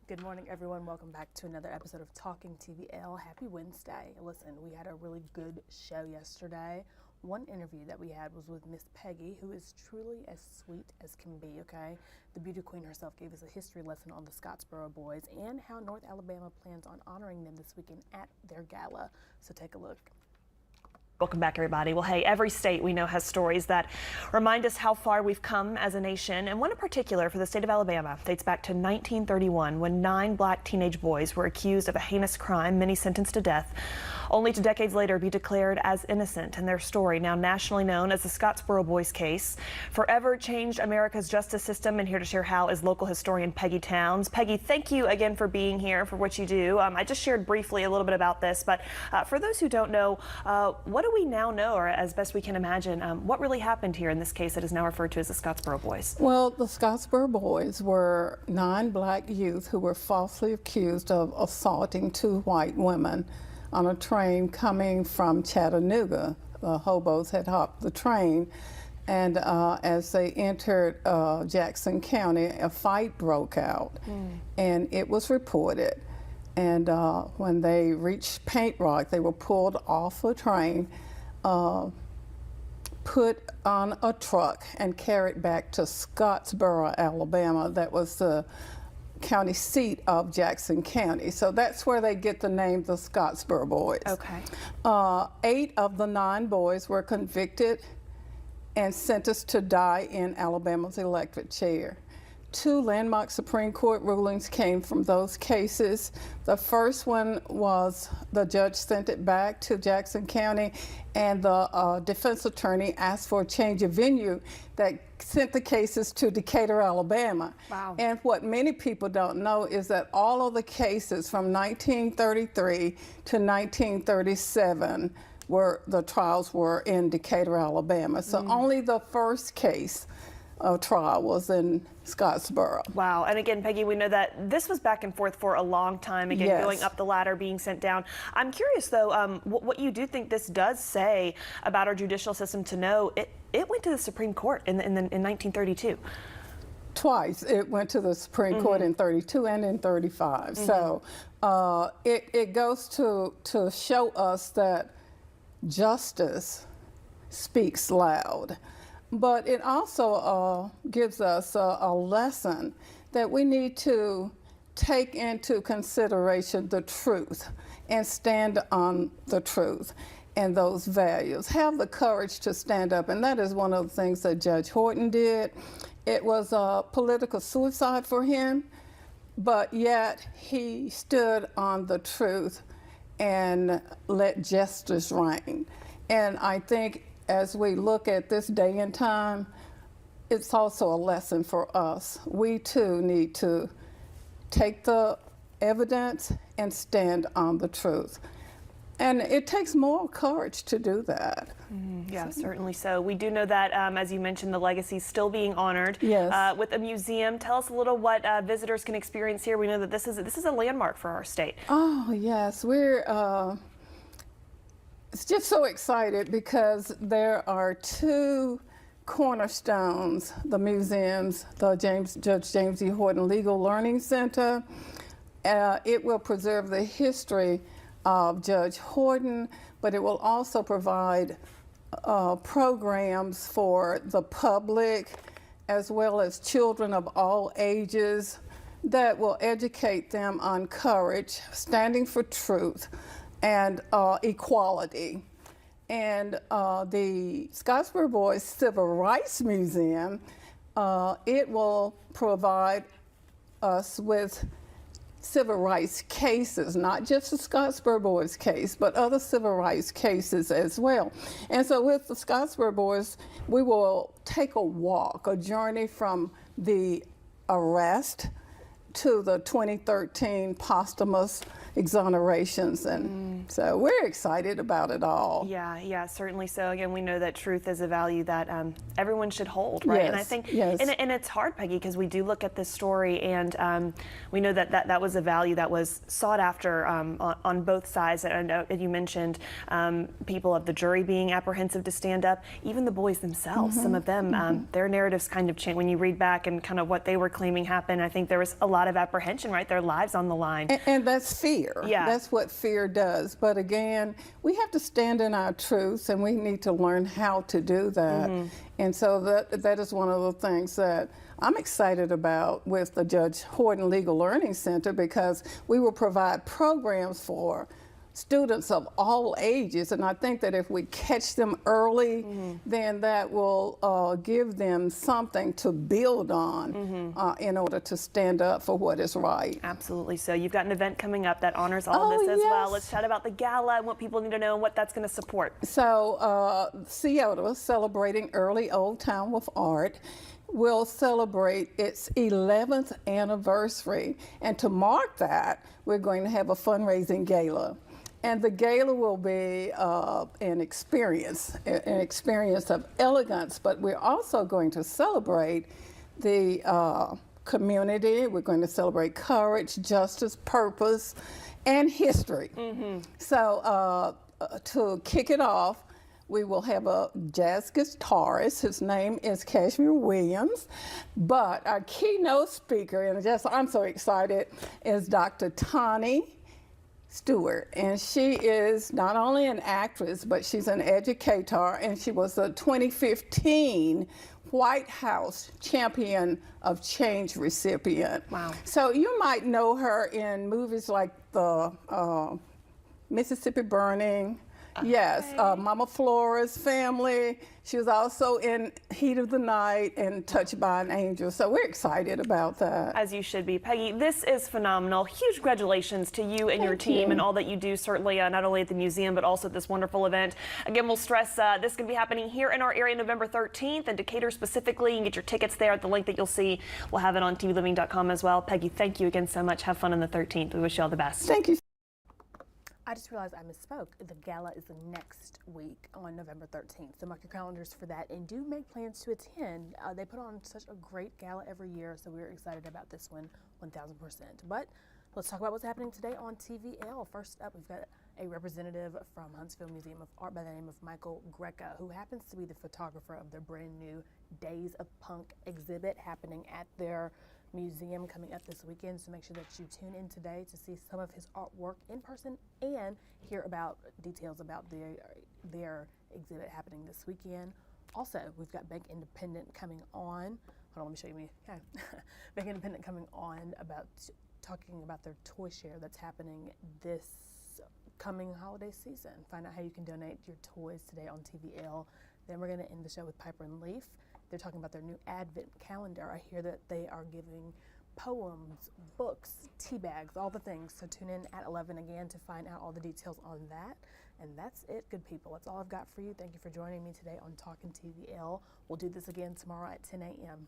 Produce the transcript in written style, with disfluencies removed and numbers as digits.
Good morning, everyone. Welcome back to another episode of Talking TVL. Happy Wednesday. Listen, we had a really good show yesterday. One interview that we had was with Miss Peggy, who is truly as sweet as can be, okay? The beauty queen herself gave us a history lesson on the Scottsboro boys and how North Alabama plans on honoring them this weekend at their gala. So take a look. Welcome back, everybody. Well, hey, every state we know has stories that remind us how far we've come as a nation, and one in particular for the state of Alabama dates back to 1931 when 9 black teenage boys were accused of a heinous crime, many sentenced to death, only to decades later be declared as innocent. And their story, now nationally known as the Scottsboro Boys case, forever changed America's justice system. And here to share how is local historian Peggy Towns. Peggy, thank you again for being here, for what you do. I just shared briefly a little bit about this, but for those who don't know, what do we now know, or as best we can imagine, what really happened here in this case that is now referred to as the Scottsboro Boys? Well, the Scottsboro Boys were 9 black youth who were falsely accused of assaulting 2 white women on a train coming from Chattanooga. The hobos had hopped the train, and as they entered Jackson County, a fight broke out, and it was reported. And when they reached Paint Rock, they were pulled off a train, put on a truck, and carried back to Scottsboro, Alabama. That was the county seat of Jackson County. So that's where they get the name the Scottsboro Boys. Okay. 8 of the 9 boys were convicted and sentenced to die in Alabama's electric chair. 2 landmark Supreme Court rulings came from those cases. The first one was the judge sent it back to Jackson County, and the defense attorney asked for a change of venue that sent the cases to Decatur, Alabama. Wow. And what many people don't know is that all of the cases from 1933 to 1937 the trials were in Decatur, Alabama. So only the first case of trial was in Scottsboro. Wow. And again, Peggy, we know that this was back and forth for a long time, again, Yes. going up the ladder, being sent down. I'm curious, though, what you do think this does say about our judicial system to know it went to the Supreme Court in 1932. Twice it went to the Supreme Court in 32 and in 35. So it goes to show us that justice speaks loud. But it also gives us a lesson that we need to take into consideration the truth and stand on the truth and those values. Have the courage to stand up, and that is one of the things that Judge Horton did. It was a political suicide for him, but yet he stood on the truth and let justice reign. And I think as we look at this day and time, it's also a lesson for us. We too need to take the evidence and stand on the truth. And it takes moral courage to do that. Yeah, certainly so. We do know that, as you mentioned, the legacy is still being honored. Yes. With a museum. Tell us a little what visitors can experience here. We know that this is a landmark for our state. Oh, yes. We're just so excited because there are 2 cornerstones, the museums, the Judge James E. Horton Legal Learning Center. It will preserve the history of Judge Horton, but it will also provide programs for the public as well as children of all ages that will educate them on courage, standing for truth, and equality. And the Scottsboro Boys Civil Rights Museum, it will provide us with civil rights cases, not just the Scottsboro Boys case, but other civil rights cases as well. And so with the Scottsboro Boys, we will take a walk, a journey from the arrest to the 2013 posthumous exonerations, and so we're excited about it all. Yeah, certainly so. Again, we know that truth is a value that everyone should hold, right? And I think, and it's hard, Peggy, because we do look at this story and we know that was a value that was sought after on both sides. And you mentioned people of the jury being apprehensive to stand up, even the boys themselves. Some of them, their narratives kind of change when you read back and kind of what they were claiming happened. I think there was a lot of apprehension, right? Their lives on the line. And that's fear. Yeah. That's what fear does. But again, we have to stand in our truth, and we need to learn how to do that. And so that is one of the things that I'm excited about with the Judge Horton Legal Learning Center, because we will provide programs for students of all ages, and I think that if we catch them early, then that will give them something to build on in order to stand up for what is right. Absolutely. So you've got an event coming up that honors all of this as well. Let's chat about the gala and what people need to know and what that's going to support. So Seattle, celebrating early Old Town with art, will celebrate its 11th anniversary, and to mark that, we're going to have a fundraising gala. And the gala will be an experience of elegance, but we're also going to celebrate the community. We're going to celebrate courage, justice, purpose, and history. So to kick it off, we will have a jazz guitarist. His name is Kashmir Williams. But our keynote speaker, and I'm so excited, is Dr. Tani Stewart, and she is not only an actress, but she's an educator, and she was a 2015 White House Champion of Change recipient. Wow. So you might know her in movies like the Mississippi Burning, Mama Flora's Family. She was also in Heat of the Night and Touched by an Angel. So we're excited about that. As you should be. Peggy, this is phenomenal. Huge congratulations to you and your team and all that you do, certainly not only at the museum, but also at this wonderful event. Again, we'll stress this is going to be happening here in our area November 13th, and Decatur specifically. You can get your tickets there at the link that you'll see. We'll have it on tvliving.com as well. Peggy, thank you again so much. Have fun on the 13th. We wish you all the best. Thank you. I just realized I misspoke. The gala is next week on November 13th, so mark your calendars for that and do make plans to attend. They put on such a great gala every year, so we're excited about this one 1,000%. But let's talk about what's happening today on TVL. First up, we've got a representative from Huntsville Museum of Art by the name of Michael Greca, who happens to be the photographer of their brand new Days of Punk exhibit happening at their museum coming up this weekend. So make sure that you tune in today to see some of his artwork in person and hear about details about their exhibit happening this weekend. Also, we've got Bank Independent coming on. Hold on, let me show you me. Okay. Bank Independent coming on about talking about their toy share that's happening this coming holiday season. Find out how you can donate your toys today on TVL. Then we're going to end the show with Piper and Leaf. They're talking about their new Advent calendar. I hear that they are giving poems, books, tea bags, all the things. So tune in at 11 again to find out all the details on that. And that's it, good people. That's all I've got for you. Thank you for joining me today on Talking TVL. We'll do this again tomorrow at 10 a.m.